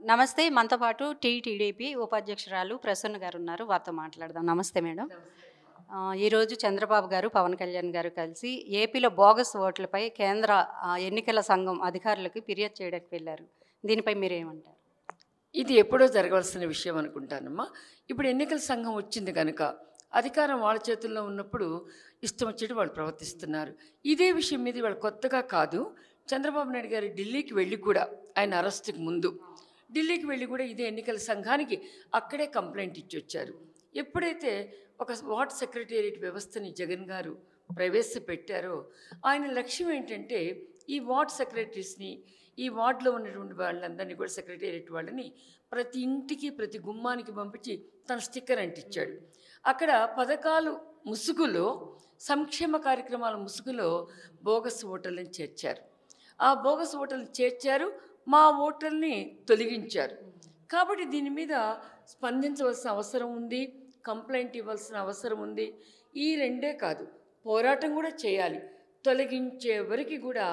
నమస్తే. మనతో పాటు టీడీపీ ఉపాధ్యక్షురాలు ప్రసన్న గారు ఉన్నారు. వారితో మాట్లాడదాం. నమస్తే మేడం. ఈరోజు చంద్రబాబు గారు, పవన్ కళ్యాణ్ గారు కలిసి ఏపీలో బోగస్ ఓట్లపై కేంద్ర ఎన్నికల సంఘం అధికారులకు ఫిర్యాదు చేయడానికి వెళ్ళారు. దీనిపై మీరేమంటారు? ఇది ఎప్పుడో జరగవలసిన విషయం అనుకుంటానమ్మా. ఇప్పుడు ఎన్నికల సంఘం వచ్చింది కనుక అధికారం వాళ్ళ చేతుల్లో ఉన్నప్పుడు ఇష్టం వచ్చేట్టు వాళ్ళు ప్రవర్తిస్తున్నారు. ఇదే విషయం మీద వాళ్ళు కొత్తగా కాదు. చంద్రబాబు నాయుడు గారు ఢిల్లీకి వెళ్ళి కూడా ఆయన అరెస్టుకి ముందు ఢిల్లీకి వెళ్ళి కూడా ఇదే ఎన్నికల సంఘానికి అక్కడే కంప్లైంట్ ఇచ్చి వచ్చారు. ఎప్పుడైతే ఒక వార్డ్ సెక్రటేరియట్ వ్యవస్థని జగన్ గారు ప్రవేశపెట్టారో ఆయన లక్ష్యం ఏంటంటే ఈ వార్డ్ సెక్రటరీస్ని, ఈ వార్డులో ఉన్నటువంటి వాళ్ళందరినీ కూడా సెక్రటేరియట్ వాళ్ళని ప్రతి ఇంటికి ప్రతి గుమ్మానికి పంపించి తన స్టిక్కర్ అంటించాడు. అక్కడ పథకాలు ముసుగులో, సంక్షేమ కార్యక్రమాల ముసుగులో బోగస్ ఓటర్లను చేర్చారు. ఆ బోగస్ ఓటర్లను చేర్చారు, మా ఓటర్ని తొలగించారు. కాబట్టి దీని మీద స్పందించవలసిన అవసరం ఉంది, కంప్లైంట్ ఇవ్వాల్సిన అవసరం ఉంది. ఈ రెండే కాదు, పోరాటం కూడా చేయాలి. తొలగించే వరకు కూడా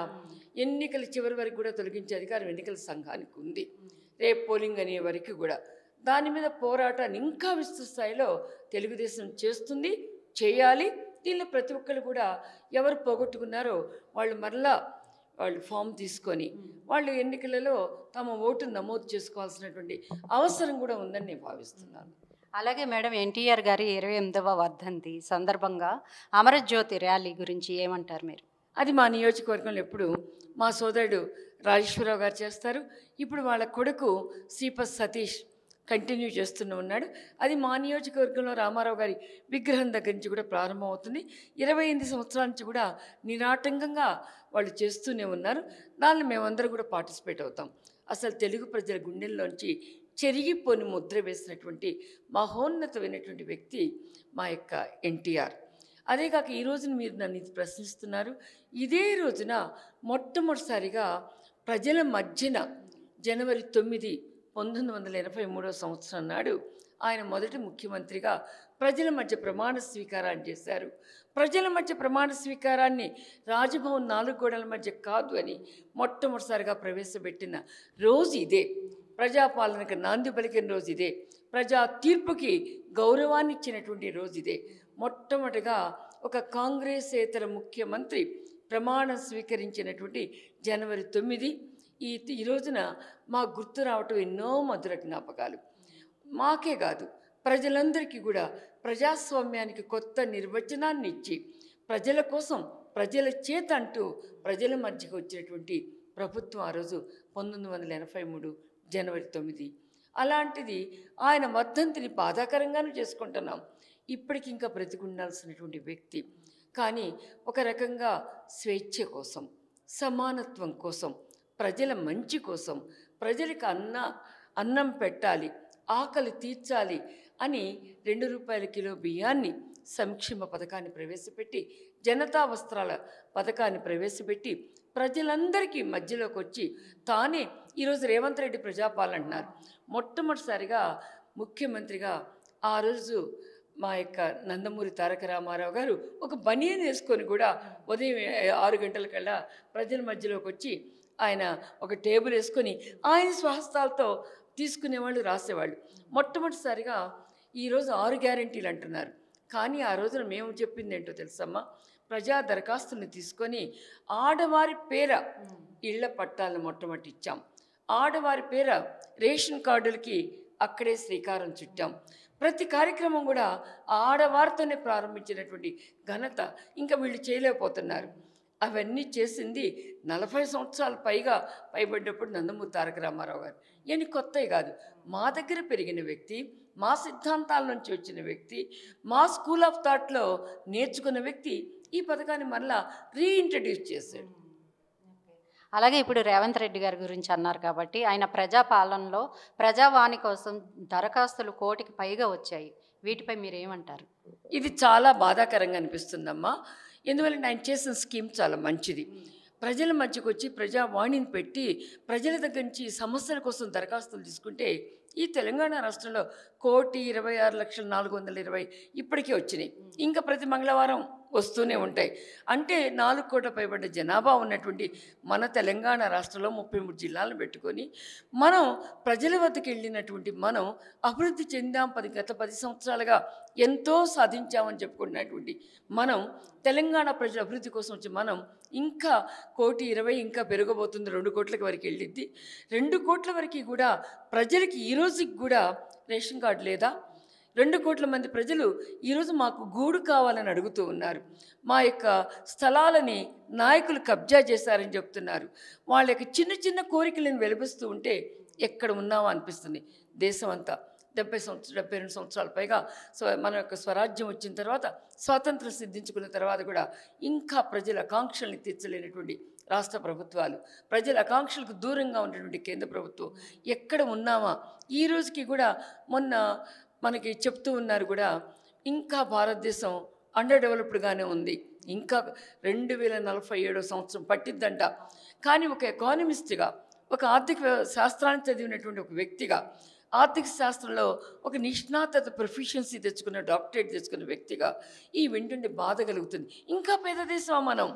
ఎన్నికల చివరి వరకు కూడా తొలగించే అధికారం ఎన్నికల సంఘానికి ఉంది. రేపు పోలింగ్ అనే వరకు కూడా దాని మీద పోరాటాన్ని ఇంకా విస్తృత స్థాయిలో తెలుగుదేశం చేస్తుంది, చేయాలి. దీనిలో ప్రతి ఒక్కరు కూడా ఎవరు పోగొట్టుకున్నారో వాళ్ళు మరలా వాళ్ళు ఫామ్ తీసుకొని వాళ్ళు ఎన్నికలలో తమ ఓటును నమోదు చేసుకోవాల్సినటువంటి అవసరం కూడా ఉందని నేను భావిస్తున్నాను. అలాగే మేడం, ఎన్టీఆర్ గారి 28వ వర్ధంతి సందర్భంగా అమరజ్యోతి ర్యాలీ గురించి ఏమంటారు మీరు? అది మా నియోజకవర్గంలో ఎప్పుడు మా సోదరుడు రాజేశ్వరరావు గారు చేస్తారు. ఇప్పుడు వాళ్ళ కొడుకు శ్రీపతి సతీష్ కంటిన్యూ చేస్తూనే ఉన్నాడు. అది మా నియోజకవర్గంలో రామారావు గారి విగ్రహం దగ్గర నుంచి కూడా ప్రారంభమవుతుంది. 28 సంవత్సరాల నుంచి కూడా నిరాటంకంగా వాళ్ళు చేస్తూనే ఉన్నారు. దానిలో మేమందరం కూడా పార్టిసిపేట్ అవుతాం. అసలు తెలుగు ప్రజల గుండెల్లోంచి చెరిగిపోని ముద్ర వేసినటువంటి మహోన్నతమైనటువంటి వ్యక్తి మా యొక్క ఎన్టీఆర్. అదే కాక ఈ రోజున మీరు నన్ను ఇది ప్రశ్నిస్తున్నారు. ఇదే రోజున మొట్టమొదటిసారిగా ప్రజల మధ్యన జనవరి 9, 1983 సంవత్సరం నాడు ఆయన మొదటి ముఖ్యమంత్రిగా ప్రజల మధ్య ప్రమాణ స్వీకారాన్ని చేశారు. ప్రజల మధ్య ప్రమాణ స్వీకారాన్ని రాజభవన్ 4 గోడల మధ్య కాదు అని మొట్టమొదటిసారిగా ప్రవేశపెట్టిన రోజు ఇదే. ప్రజాపాలనకు నాంది పలికిన రోజు ఇదే. ప్రజా తీర్పుకి గౌరవాన్ని ఇచ్చినటువంటి రోజు ఇదే. మొట్టమొదటిగా ఒక కాంగ్రెసేతర ముఖ్యమంత్రి ప్రమాణం స్వీకరించినటువంటి జనవరి 9 ఈ రోజున మాకు గుర్తు రావటం ఎన్నో మధుర జ్ఞాపకాలు. మాకే కాదు, ప్రజలందరికీ కూడా ప్రజాస్వామ్యానికి కొత్త నిర్వచనాన్ని ఇచ్చి ప్రజల కోసం ప్రజల చేత అంటూ ప్రజల మధ్యకు వచ్చినటువంటి ప్రభుత్వం ఆ రోజు 1983 జనవరి 9. అలాంటిది ఆయన వర్ధంతిని బాధాకరంగానూ చేసుకుంటున్నాం. ఇప్పటికి ఇంకా బ్రతికుండాల్సినటువంటి వ్యక్తి, కానీ ఒక రకంగా స్వేచ్ఛ కోసం, సమానత్వం కోసం, ప్రజల మంచి కోసం, ప్రజలకు అన్నం పెట్టాలి, ఆకలి తీర్చాలి అని 2 రూపాయల కిలో బియ్యాన్ని సంక్షేమ పథకాన్ని ప్రవేశపెట్టి, జనతా వస్త్రాల పథకాన్ని ప్రవేశపెట్టి ప్రజలందరికీ మధ్యలోకి వచ్చి తానే ఈరోజు రేవంత్ రెడ్డి ప్రజాపాలన అంటున్నారు. మొట్టమొదటిసారిగా ముఖ్యమంత్రిగా ఆ రోజు మా యొక్క నందమూరి తారక రామారావు గారు ఒక బనియన్ వేసుకొని కూడా ఉదయం 6 గంటలకల్లా ప్రజల మధ్యలోకి వచ్చి ఆయన ఒక టేబుల్ వేసుకొని ఆయన స్వహస్తాలతో తీసుకునేవాళ్ళు, రాసేవాళ్ళు. మొట్టమొదటిసారిగా ఈరోజు 6 గ్యారెంటీలు అంటున్నారు. కానీ ఆ రోజున మేము చెప్పింది ఏంటో తెలుసమ్మా, ప్రజా దరఖాస్తులను తీసుకొని ఆడవారి పేర ఇళ్ల పట్టాలను మొట్టమొదటి ఇచ్చాం. ఆడవారి పేర రేషన్ కార్డులకి అక్కడే శ్రీకారం చుట్టాం. ప్రతి కార్యక్రమం కూడా ఆడవారితోనే ప్రారంభించినటువంటి ఘనత ఇంకా వీళ్ళు చేయలేకపోతున్నారు. అవన్నీ చేసింది 40 సంవత్సరాలు పైబడ్డప్పుడు నందమూరి తారక రామారావు గారు. ఇవన్నీ కొత్తవి కాదు. మా దగ్గర పెరిగిన వ్యక్తి, మా సిద్ధాంతాల నుంచి వచ్చిన వ్యక్తి, మా స్కూల్ ఆఫ్ థాట్లో నేర్చుకున్న వ్యక్తి ఈ పథకాన్ని మరలా రీఇంట్రడ్యూస్ చేశాడు. అలాగే ఇప్పుడు రేవంత్ రెడ్డి గారి గురించి అన్నారు కాబట్టి, ఆయన ప్రజాపాలనలో ప్రజావాణి కోసం దరఖాస్తులు 1 కోటికి పైగా వచ్చాయి. వీటిపై మీరేమంటారు? ఇది చాలా బాధాకరంగా అనిపిస్తుందమ్మా. ఎందువల్ల ఆయన చేసిన స్కీమ్ చాలా మంచిది. ప్రజల మధ్యకు వచ్చి ప్రజావాణిని పెట్టి ప్రజల దగ్గర నుంచి సమస్యల కోసం దరఖాస్తులు తీసుకుంటే ఈ తెలంగాణ రాష్ట్రంలో 1,26,420 ఇప్పటికే వచ్చినాయి. ఇంకా ప్రతి మంగళవారం వస్తూనే ఉంటాయి. అంటే 4 కోట్ల పైబడ్డ జనాభా ఉన్నటువంటి మన తెలంగాణ రాష్ట్రంలో 33 జిల్లాలను పెట్టుకొని మనం ప్రజల వద్దకు వెళ్ళినటువంటి మనం అభివృద్ధి చెందాం. గత 10 సంవత్సరాలుగా ఎంతో సాధించామని చెప్పుకున్నటువంటి మనం తెలంగాణ ప్రజల అభివృద్ధి కోసం వచ్చి మనం ఇంకా 1,20,00,000 ఇంకా పెరగబోతుంది. 2 కోట్ల వరకు వెళ్ళిద్ది. 2 కోట్ల వరకు కూడా ప్రజలకి ఈ రోజుకి కూడా రేషన్ కార్డు లేదా? 2 కోట్ల మంది ప్రజలు ఈరోజు మాకు గూడు కావాలని అడుగుతూ ఉన్నారు. మా యొక్క స్థలాలని నాయకులు కబ్జా చేశారని చెప్తున్నారు. వాళ్ళ యొక్క చిన్న చిన్న కోరికలను వెలిపిస్తూ ఉంటే ఎక్కడ ఉన్నామో అనిపిస్తుంది. దేశం అంతా 72 సంవత్సరాల పైగా మన యొక్క స్వరాజ్యం వచ్చిన తర్వాత, స్వాతంత్రం సిద్ధించుకున్న తర్వాత కూడా ఇంకా ప్రజల ఆకాంక్షల్ని తీర్చలేనటువంటి రాష్ట్ర ప్రభుత్వాలు, ప్రజల ఆకాంక్షలకు దూరంగా ఉన్నటువంటి కేంద్ర ప్రభుత్వం ఎక్కడ ఉన్నామా? ఈ రోజుకి కూడా మొన్న మనకి చెప్తూ ఉన్నారు కూడా, ఇంకా భారతదేశం అండర్ డెవలప్డ్గానే ఉంది, ఇంకా 2047 సంవత్సరం పట్టిద్దంట. కానీ ఒక ఎకానమిస్ట్గా, ఒక ఆర్థిక శాస్త్రాన్ని చదివినటువంటి ఒక వ్యక్తిగా, ఆర్థిక శాస్త్రంలో ఒక నిష్ణాతత ప్రొఫిషియన్సీ తెచ్చుకున్న, డాక్టరేట్ తెచ్చుకున్న వ్యక్తిగా ఈ వింటుండే బాధ కలుగుతుంది. ఇంకా పేద దేశమా మనం?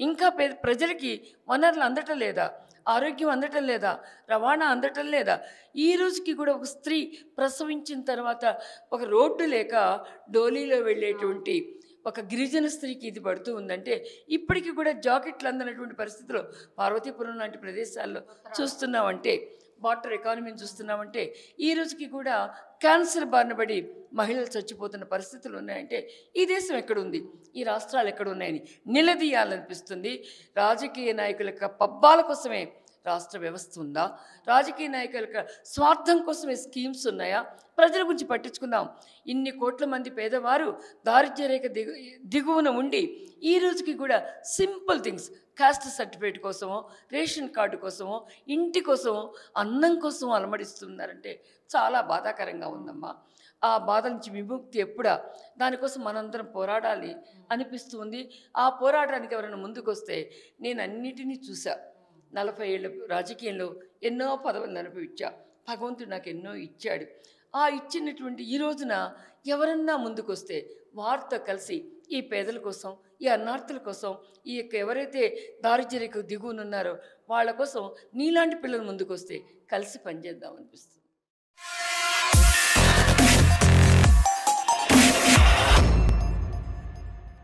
ఇంకా ప్రజలకి వనరులు అందటం లేదా? ఆరోగ్యం అందటం లేదా? రవాణా అందటం లేదా? ఈ రోజుకి కూడా ఒక స్త్రీ ప్రసవించిన తర్వాత ఒక రోడ్డు లేక డోలీలో వెళ్ళేటువంటి ఒక గిరిజన స్త్రీకి ఇది పడుతూ ఉందంటే, ఇప్పటికీ కూడా జాకెట్లు అందనటువంటి పరిస్థితుల్లో పార్వతీపురం లాంటి ప్రదేశాల్లో చూస్తున్నామంటే, వాటర్ ఎకానమీని చూస్తున్నామంటే, ఈ రోజుకి కూడా క్యాన్సర్ బారిన పడి మహిళలు చచ్చిపోతున్న పరిస్థితులు ఉన్నాయంటే ఈ దేశం ఎక్కడుంది? ఈ రాష్ట్రాలు ఎక్కడున్నాయని నిలదీయాలనిపిస్తుంది. రాజకీయ నాయకుల యొక్క పబ్బాల కోసమే రాష్ట్ర వ్యవస్థ ఉందా? రాజకీయ నాయకుల యొక్క స్వార్థం కోసమే స్కీమ్స్ ఉన్నాయా? ప్రజల గురించి పట్టించుకుందాం. ఇన్ని కోట్ల మంది పేదవారు దారిద్ర్య రేఖ దిగువన ఉండి ఈ రోజుకి కూడా సింపుల్ థింగ్స్, కాస్ట్ సర్టిఫికేట్ కోసమో, రేషన్ కార్డు కోసమో, ఇంటి కోసమో, అన్నం కోసమో అలమడిస్తున్నారంటే చాలా బాధాకరంగా ఉందమ్మా. ఆ బాధ నుంచి విముక్తి ఎప్పుడా? దానికోసం మనందరం పోరాడాలి అనిపిస్తుంది. ఆ పోరాటానికి ఎవరైనా ముందుకొస్తే, నేను అన్నిటినీ చూసా. 40 ఏళ్ళ రాజకీయంలో ఎన్నో పదవులను అనుభవించా. భగవంతుడు నాకు ఎన్నో ఇచ్చాడు. ఆ ఇచ్చినటువంటి ఈ రోజున ఎవరన్నా ముందుకొస్తే వారితో కలిసి ఈ పేదల కోసం, ఈ అన్నార్థుల కోసం, ఈ యొక్క ఎవరైతే దారిద్ర్యకు దిగువనున్నారో వాళ్ళ కోసం నీలాంటి పిల్లలు ముందుకొస్తే కలిసి పనిచేద్దాం అనిపిస్తుంది.